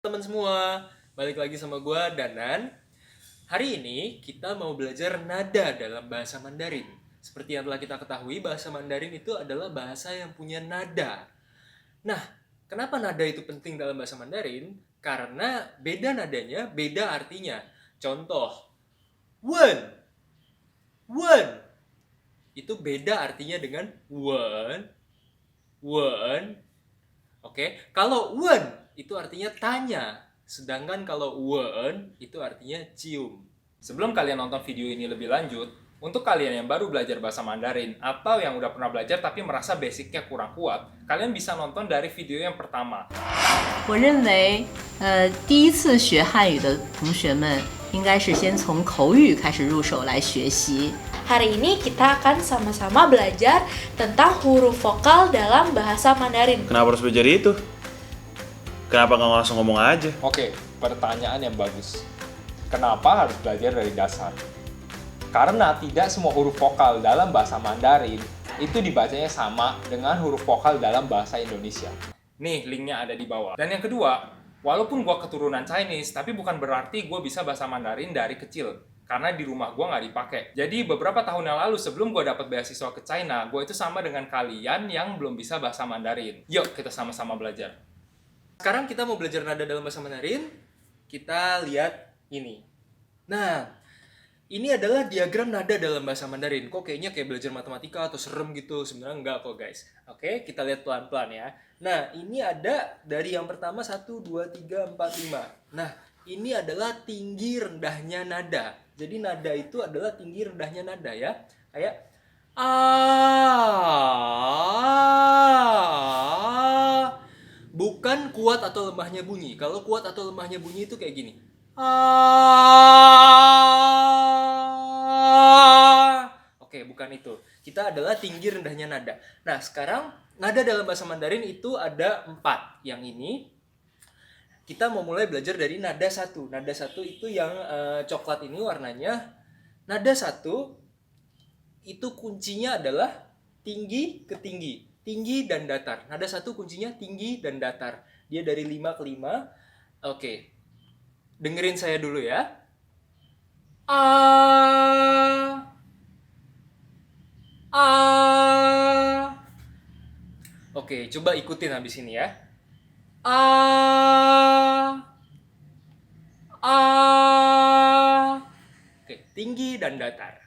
Teman semua, balik lagi sama gue Danan. Hari ini kita mau belajar nada dalam bahasa Mandarin. Seperti yang telah kita ketahui, bahasa Mandarin itu adalah bahasa yang punya nada. Nah, kenapa nada itu penting dalam bahasa Mandarin? Karena beda nadanya, beda artinya. Contoh, wen, wen. Itu beda artinya dengan wen, wen. Oke, kalau wen itu artinya tanya, sedangkan kalau wen itu artinya cium. Sebelum kalian nonton video ini lebih lanjut, untuk kalian yang baru belajar bahasa Mandarin atau yang udah pernah belajar tapi merasa basicnya kurang kuat, kalian bisa nonton dari video yang pertama. 我认为，第一次学汉语的同学们应该是先从口语开始入手来学习。 Hari ini kita akan sama-sama belajar tentang huruf vokal dalam bahasa Mandarin. Kenapa harus belajar itu? Kenapa nggak langsung ngomong aja? Oke, pertanyaan yang bagus. Kenapa harus belajar dari dasar? Karena tidak semua huruf vokal dalam bahasa Mandarin itu dibacanya sama dengan huruf vokal dalam bahasa Indonesia. Nih, linknya ada di bawah. Dan yang kedua, walaupun gue keturunan Chinese, tapi bukan berarti gue bisa bahasa Mandarin dari kecil. Karena di rumah gue nggak dipakai. Jadi beberapa tahun yang lalu sebelum gue dapat beasiswa ke China, gue itu sama dengan kalian yang belum bisa bahasa Mandarin. Yuk, kita sama-sama belajar. Sekarang kita mau belajar nada dalam bahasa Mandarin. Kita lihat ini. Nah, ini adalah diagram nada dalam bahasa Mandarin. Kok kayaknya kayak belajar matematika atau serem gitu? Sebenarnya enggak kok guys. Oke, kita lihat pelan-pelan ya. Nah, ini ada dari yang pertama 1, 2, 3, 4, 5. Nah, ini adalah tinggi rendahnya nada. Jadi nada itu adalah tinggi rendahnya nada ya. Kayak bukan kuat atau lemahnya bunyi. Kalau kuat atau lemahnya bunyi itu kayak gini. Oke, bukan itu. Kita adalah tinggi rendahnya nada. Nah, sekarang nada dalam bahasa Mandarin itu ada 4. Yang ini kita mau mulai belajar dari nada 1. Nada 1 itu yang coklat ini warnanya. Nada 1 itu kuncinya adalah tinggi ke tinggi. Tinggi dan datar. Nada 1 kuncinya tinggi dan datar. Dia dari 5 ke 5. Oke. Dengerin saya dulu ya. A. A. Oke, coba ikutin habis ini ya. A. A. Oke, tinggi dan datar.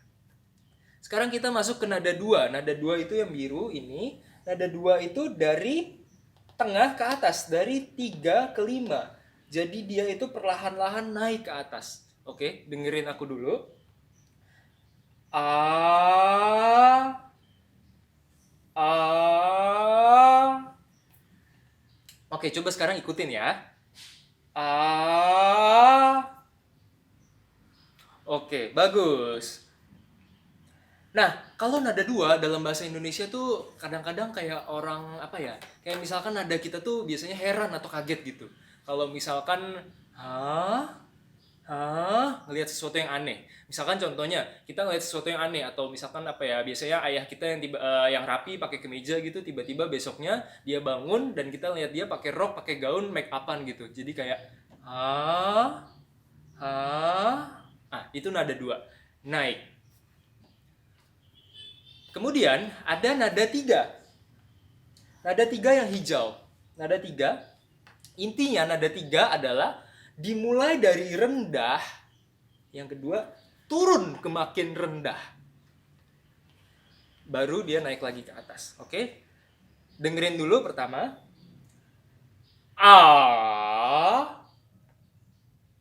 Sekarang kita masuk ke nada 2. Nada 2 itu yang biru ini. Nada 2 itu dari tengah ke atas, dari 3 ke 5. Jadi dia itu perlahan-lahan naik ke atas. Oke, dengerin aku dulu. A. A. Oke, coba sekarang ikutin ya. A. Oke, bagus. Nah, kalau nada 2 dalam bahasa Indonesia tuh kadang-kadang kayak orang apa ya? Kayak misalkan nada kita tuh biasanya heran atau kaget gitu. Kalau misalkan ngelihat sesuatu yang aneh. Misalkan contohnya, kita ngelihat sesuatu yang aneh atau misalkan apa ya? Biasanya ayah kita yang rapi pakai kemeja gitu, tiba-tiba besoknya dia bangun dan kita lihat dia pakai rok, pakai gaun, make upan gitu. Jadi kayak itu nada 2. Naik. Kemudian ada nada 3. Nada 3 yang hijau. Nada 3, intinya nada 3 adalah dimulai dari rendah. Yang kedua, turun ke makin rendah. Baru dia naik lagi ke atas. Oke? Dengerin dulu pertama. A.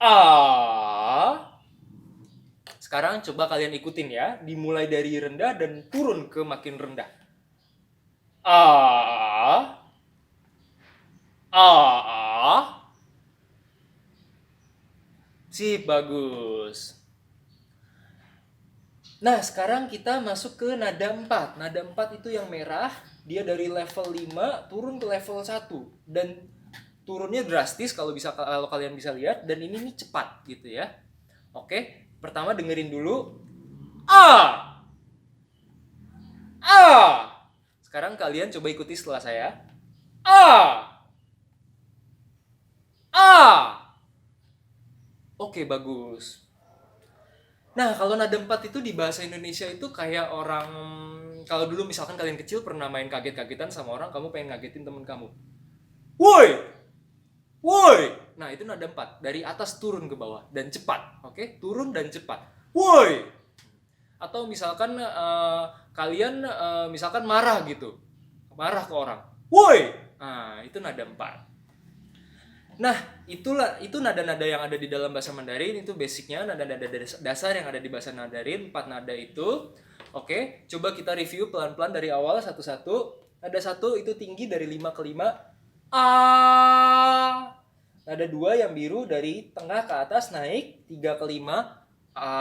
A. Sekarang coba kalian ikutin ya. Dimulai dari rendah dan turun ke makin rendah. A. A. Sip, bagus. Nah, sekarang kita masuk ke nada 4. Nada 4 itu yang merah. Dia dari level 5 turun ke level 1. Dan turunnya drastis kalau kalian bisa lihat. Dan ini nih cepat gitu ya. Oke. Pertama dengerin dulu. A. A. Sekarang kalian coba ikuti setelah saya. A. Oke, bagus. Nah, kalau nada 4 itu di bahasa Indonesia itu kayak orang, kalau dulu misalkan kalian kecil pernah main kaget-kagetan sama orang, kamu pengen ngagetin temen kamu. Woi! Woi! Nah, itu nada 4. Dari atas turun ke bawah dan cepat. Oke? Turun dan cepat. Woi! Atau misalkan kalian misalkan marah gitu. Marah ke orang. Woi! Nah, itu nada 4. Nah, itu nada-nada yang ada di dalam bahasa Mandarin, itu basicnya nada-nada dasar yang ada di bahasa Mandarin, 4 nada itu. Oke, coba kita review pelan-pelan dari awal satu-satu. Nada 1 itu tinggi dari 5 ke 5. A. Nada 2 yang biru dari tengah ke atas naik 3 ke 5. A.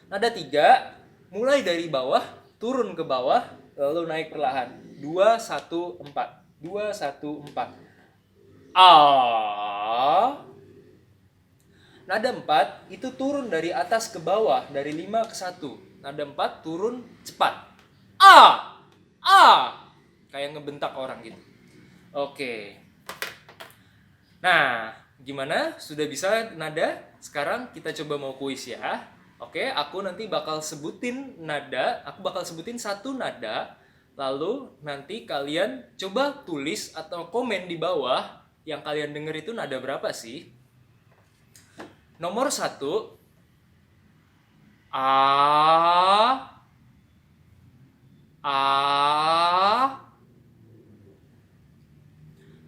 Nada 3 mulai dari bawah turun ke bawah lalu naik perlahan. 2 1 4. 2 1 4. A. Nada 4 itu turun dari atas ke bawah dari 5 ke 1. Nada 4 turun cepat. A. Kayak ngebentak orang gitu. Oke. Nah, gimana? Sudah bisa nada? Sekarang kita coba mau kuis ya. Oke, aku nanti bakal sebutin nada. Aku bakal sebutin satu nada. Lalu nanti kalian coba tulis atau komen di bawah yang kalian denger itu nada berapa sih? Nomor 1 A.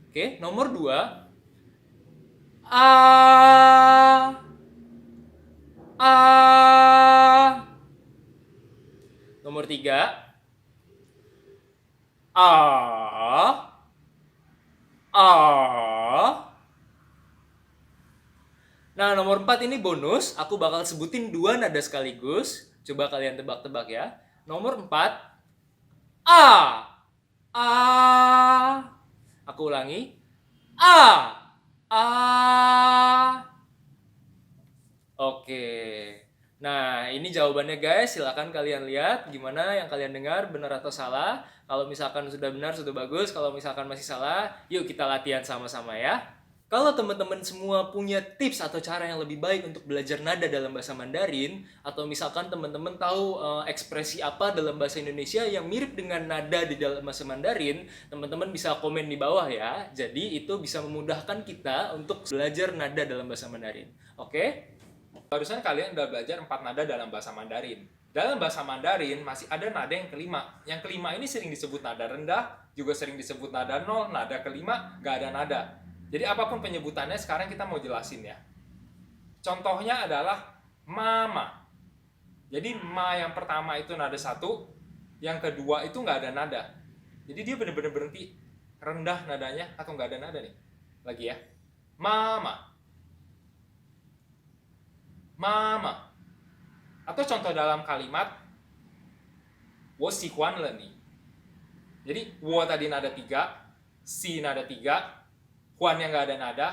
Oke, nomor 2 A. Nomor 3 A. Nah, nomor 4 ini bonus. Aku bakal sebutin 2 nada sekaligus. Coba kalian tebak-tebak ya. Nomor 4 A. Aku ulangi. A. Oke. Nah, ini jawabannya guys. Silakan kalian lihat gimana yang kalian dengar, benar atau salah. Kalau misalkan sudah benar, sudah bagus. Kalau misalkan masih salah, yuk kita latihan sama-sama ya. Kalau teman-teman semua punya tips atau cara yang lebih baik untuk belajar nada dalam bahasa Mandarin, atau misalkan teman-teman tahu ekspresi apa dalam bahasa Indonesia yang mirip dengan nada di dalam bahasa Mandarin, teman-teman bisa komen di bawah ya. Jadi itu bisa memudahkan kita untuk belajar nada dalam bahasa Mandarin. Oke? Barusan kalian udah belajar 4 nada dalam bahasa Mandarin. Dalam bahasa Mandarin masih ada nada yang kelima. Yang kelima ini sering disebut nada rendah, juga sering disebut nada nol, nada kelima, gak ada nada. Jadi apapun penyebutannya sekarang kita mau jelasin ya. Contohnya adalah mama. Jadi ma yang pertama itu nada 1, yang kedua itu gak ada nada. Jadi dia benar-benar berhenti rendah nadanya atau gak ada nada nih. Lagi ya. Mama. Atau contoh dalam kalimat 我喜欢了你. Jadi 我 tadi nada 3, si nada 3, Huan yang nggak ada nada,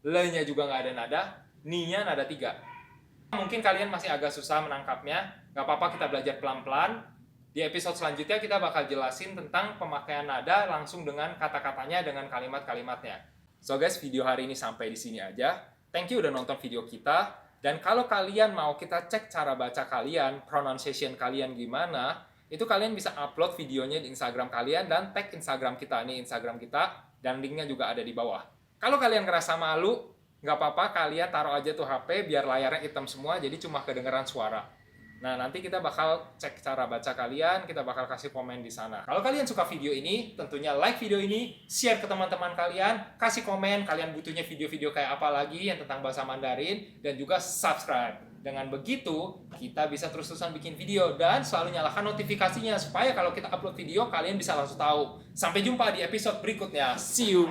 le-nya juga nggak ada nada, ni-nya nada 3. Mungkin kalian masih agak susah menangkapnya, nggak apa-apa kita belajar pelan-pelan. Di episode selanjutnya kita bakal jelasin tentang pemakaian nada langsung dengan kata-katanya, dengan kalimat-kalimatnya. So guys, video hari ini sampai di sini aja. Thank you udah nonton video kita. Dan kalau kalian mau kita cek cara baca kalian, pronunciation kalian gimana, itu kalian bisa upload videonya di Instagram kalian dan tag Instagram kita. Nih Instagram kita, dan linknya juga ada di bawah. Kalau kalian ngerasa malu, nggak apa-apa, kalian taruh aja tuh HP biar layarnya hitam semua, jadi cuma kedengeran suara. Nah, nanti kita bakal cek cara baca kalian, kita bakal kasih komen di sana. Kalau kalian suka video ini, tentunya like video ini, share ke teman-teman kalian, kasih komen kalian butuhnya video-video kayak apa lagi yang tentang bahasa Mandarin, dan juga subscribe. Dengan begitu, kita bisa terus-terusan bikin video dan selalu nyalakan notifikasinya supaya kalau kita upload video, kalian bisa langsung tahu. Sampai jumpa di episode berikutnya. See you!